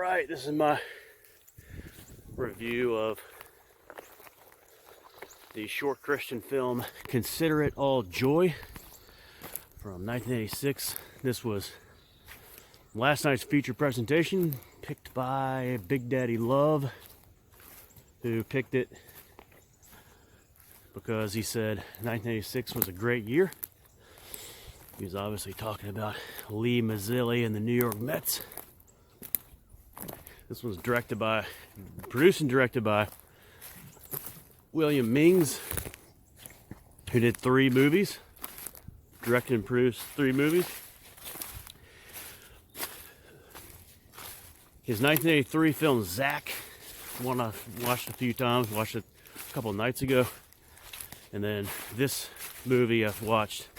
Alright, this is my review of the short Christian film Consider It All Joy from 1986. This was last night's feature presentation, picked by Big Daddy Love, who picked it because he said 1986 was a great year. He was obviously talking about Lee Mazzilli and the New York Mets. This was produced and directed by William Mings, who did 3 movies, directed and produced 3 movies. His 1983 film, Zack, one I've watched a few times, watched it a couple of nights ago. And then this movie I've watched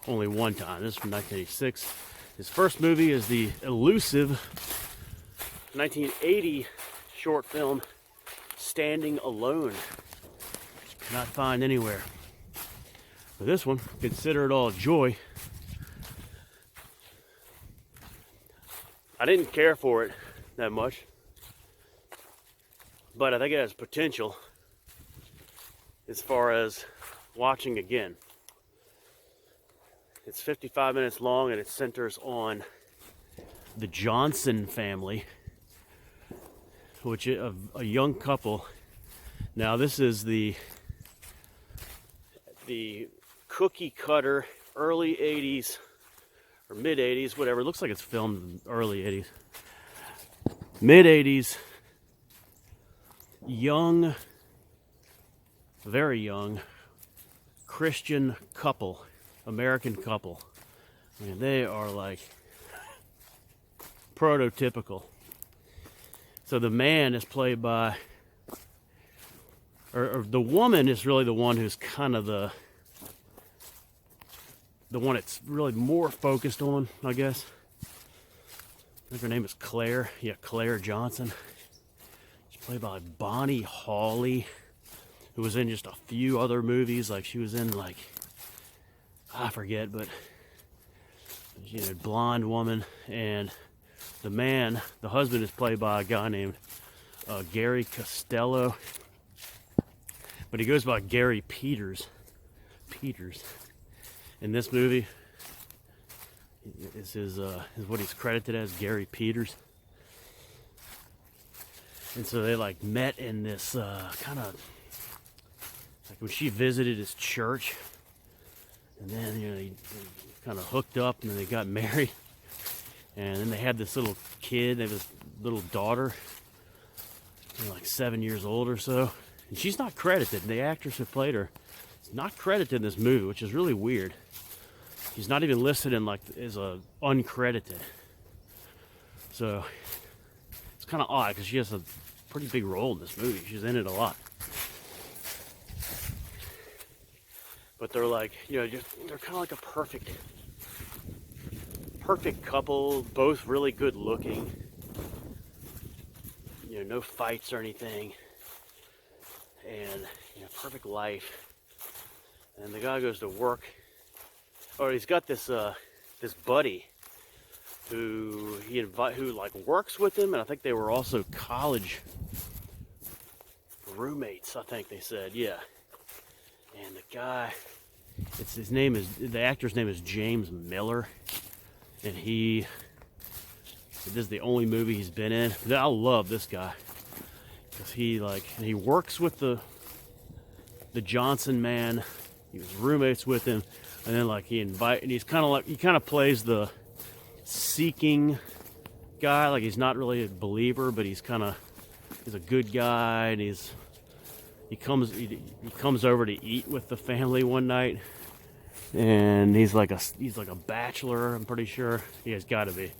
only one time. This is from 1986. His first movie is the elusive 1980 short film Standing Alone, which you cannot find anywhere. But this one, Consider It All Joy, I didn't care for it that much, but I think it has potential as far as watching again. It's 55 minutes long and it centers on the Johnson family, which is a young couple. Now this is the cookie cutter early 80s or mid 80s, whatever. It looks like it's filmed in the early 80s. Mid 80s, young, very young Christian couple, American couple. I mean, they are like prototypical. So the man is played by, or the woman is really the one who's kind of the one it's really more focused on, I guess. I think her name is Claire. Yeah, Claire Johnson. She's played by Bonnie Hawley, who was in just a few other movies. Like she was in I forget, but you know, blonde woman. And the man, the husband, is played by a guy named Gary Costello, but he goes by Gary Peters. In this movie, is what he's credited as, Gary Peters. And so they met in this kind of like when she visited his church, and then they kind of hooked up, and then they got married. And then they had this little kid, they have this little daughter, like 7 years old or so. And she's not credited. The actress who played her is not credited in this movie, which is really weird. She's not even listed in as a uncredited. So it's kind of odd because she has a pretty big role in this movie. She's in it a lot. But they're they're kind of like a perfect couple, both really good looking, no fights or anything, and perfect life. And the guy goes to work, or he's got this buddy who works with him, and I think they were also college roommates, I think they said, yeah. And the guy, the actor's name is James Miller. And this is the only movie he's been in. I love this guy because he works with the Johnson man. He was roommates with him, and then he kind of plays the seeking guy. Like he's not really a believer, but he's a good guy, and he comes over to eat with the family one night. And he's like a bachelor, I'm pretty sure. He has got to be.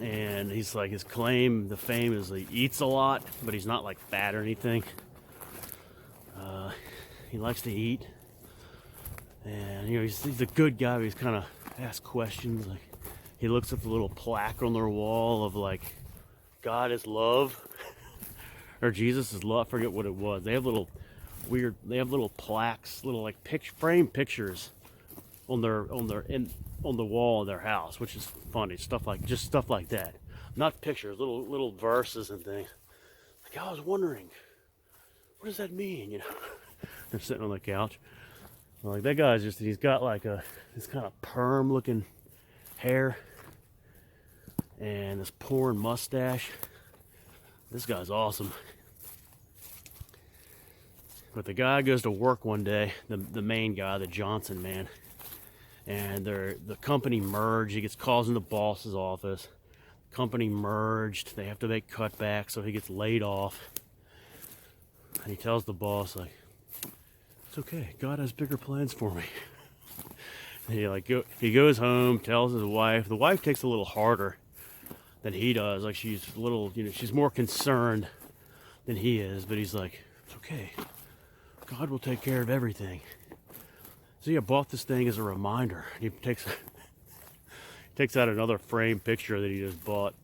And his claim to fame is he eats a lot, but he's not fat or anything. He likes to eat, and he's a good guy. But he's kind of asks questions. He looks at the little plaque on their wall of God is love, or Jesus is love. I forget what it was. They have little plaques, little frame pictures on the wall of their house, which is funny. Stuff like that, not pictures, little verses and things. Like I was wondering, what does that mean? You know, they're sitting on the couch. Like that guy's he's got like this kind of perm looking hair and this porn mustache. This guy's awesome. But the guy goes to work one day, the main guy, the Johnson man, and the company merged. He gets calls in the boss's office. Company merged. They have to make cutbacks, so he gets laid off. And he tells the boss, like, it's okay, God has bigger plans for me. And he goes home, tells his wife. The wife takes a little harder than he does. Like she's a little, she's more concerned than he is. But he's like, it's okay, God will take care of everything. So I bought this thing as a reminder. He takes out another framed picture that he just bought,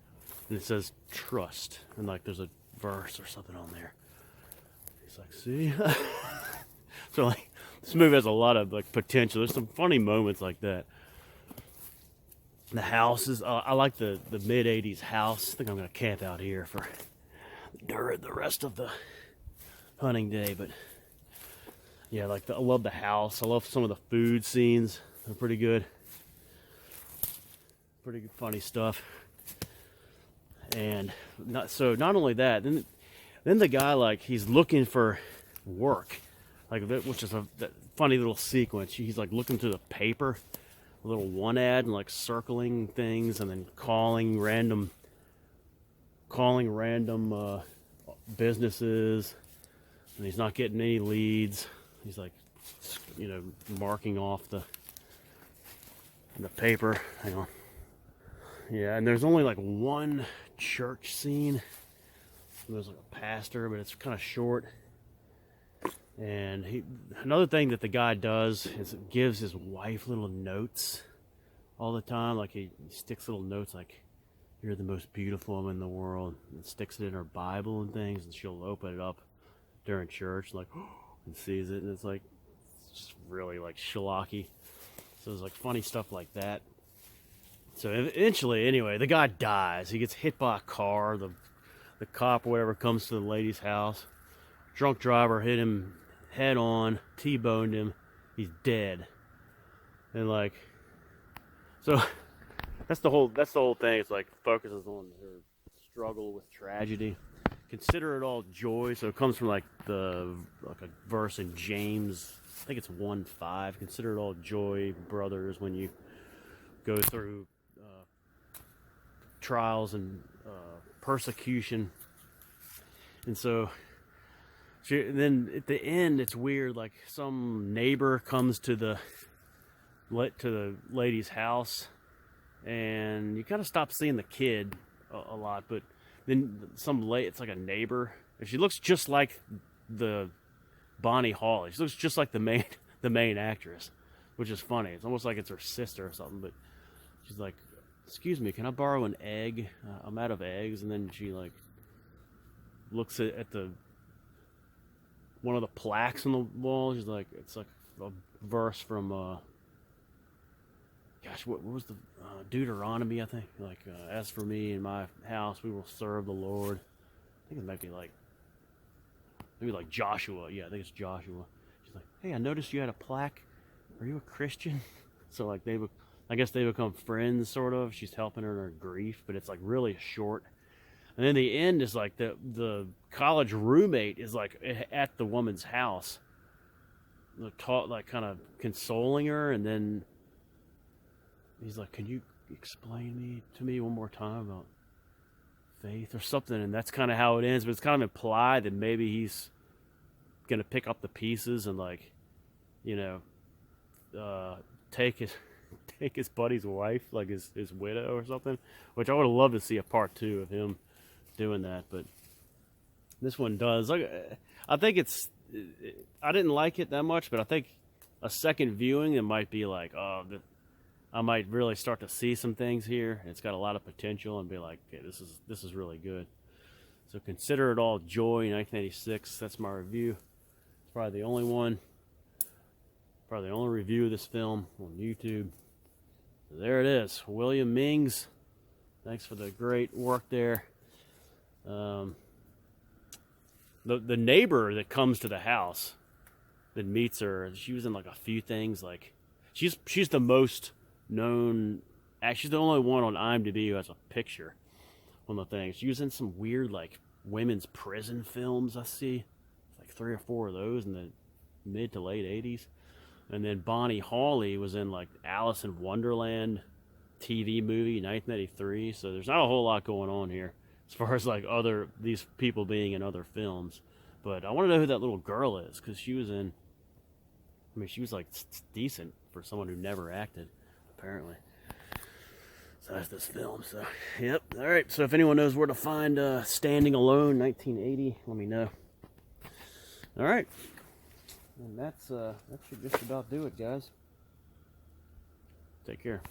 and it says trust, and like there's a verse or something on there. He's like, see. So like this movie has a lot of like potential. There's some funny moments like that. The houses, I like the mid 80s house. I think I'm gonna camp out here for the rest of the hunting day. But yeah, I love the house. I love some of the food scenes. They're pretty good. Pretty good, funny stuff. And not only that, then the guy, like, he's looking for work, like, which is that funny little sequence. He's like looking through the paper, a little one ad, and like circling things, and then calling random businesses, and he's not getting any leads. He's like, marking off the paper. Hang on. Yeah, and there's only like one church scene. There's like a pastor, but it's kind of short. And another thing that the guy does is gives his wife little notes all the time. Like he sticks little notes like, you're the most beautiful woman in the world, and sticks it in her Bible and things, and she'll open it up during church, like, and sees it, and it's just really like schlocky. So there's like funny stuff like that. So eventually, anyway, the guy dies. He gets hit by a car. The cop or whatever comes to the lady's house. Drunk driver hit him head on, T-boned him. He's dead. And like, so that's the whole thing. It's like focuses on her struggle with tragedy. Consider it all joy. So it comes from like a verse in James. I think it's 1:5. Consider it all joy, brothers, when you go through trials and persecution. And so then at the end, it's weird. Like some neighbor comes to the lady's house, and you kind of stop seeing the kid a lot. But then it's like a neighbor, and she looks just like the Bonnie Hawley. She looks just like the main actress, which is funny. It's almost like it's her sister or something. But she's like, excuse me, can I borrow an egg? I'm out of eggs. And then she like looks at one of the plaques on the wall. She's like, it's like a verse from what was the Deuteronomy, I think. Like, as for me and my house, we will serve the Lord. I think it might be like maybe like Joshua. Yeah, I think it's Joshua. She's like, hey, I noticed you had a plaque. Are you a Christian? So like I guess they become friends, sort of. She's helping her in her grief, but it's like really short. And then the end is like the college roommate is like at the woman's house, like kind of consoling her, and then he's like, "Can you explain to me one more time about faith or something?" And that's kind of how it ends. But it's kind of implied that maybe he's gonna pick up the pieces and like, take his buddy's wife, like his widow or something, which I would have loved to see a part 2 of him doing that. But this one does. Like, I think I didn't like it that much, but I think a second viewing, it might be like, I might really start to see some things here. It's got a lot of potential, and be like, okay, this is really good. So consider it all joy, 1986. That's my review. It's probably the only one Probably the only review of this film on YouTube. So there it is, William Mings. Thanks for the great work there. The neighbor that comes to the house that meets her, she was in like a few things. Like she's the most known. Actually, she's the only one on IMDb who has a picture on the thing. She was in some weird like women's prison films. I see like 3 or 4 of those in the mid to late 80s. And then Bonnie Hawley was in like Alice in Wonderland TV movie 1983. So there's not a whole lot going on here as far as like these people being in other films. But I want to know who that little girl is, because she was in, I mean, she was like decent for someone who never acted, apparently. So that's this film. So, yep. All right. So if anyone knows where to find Standing Alone 1980, let me know. All right. And that should just about do it, guys. Take care.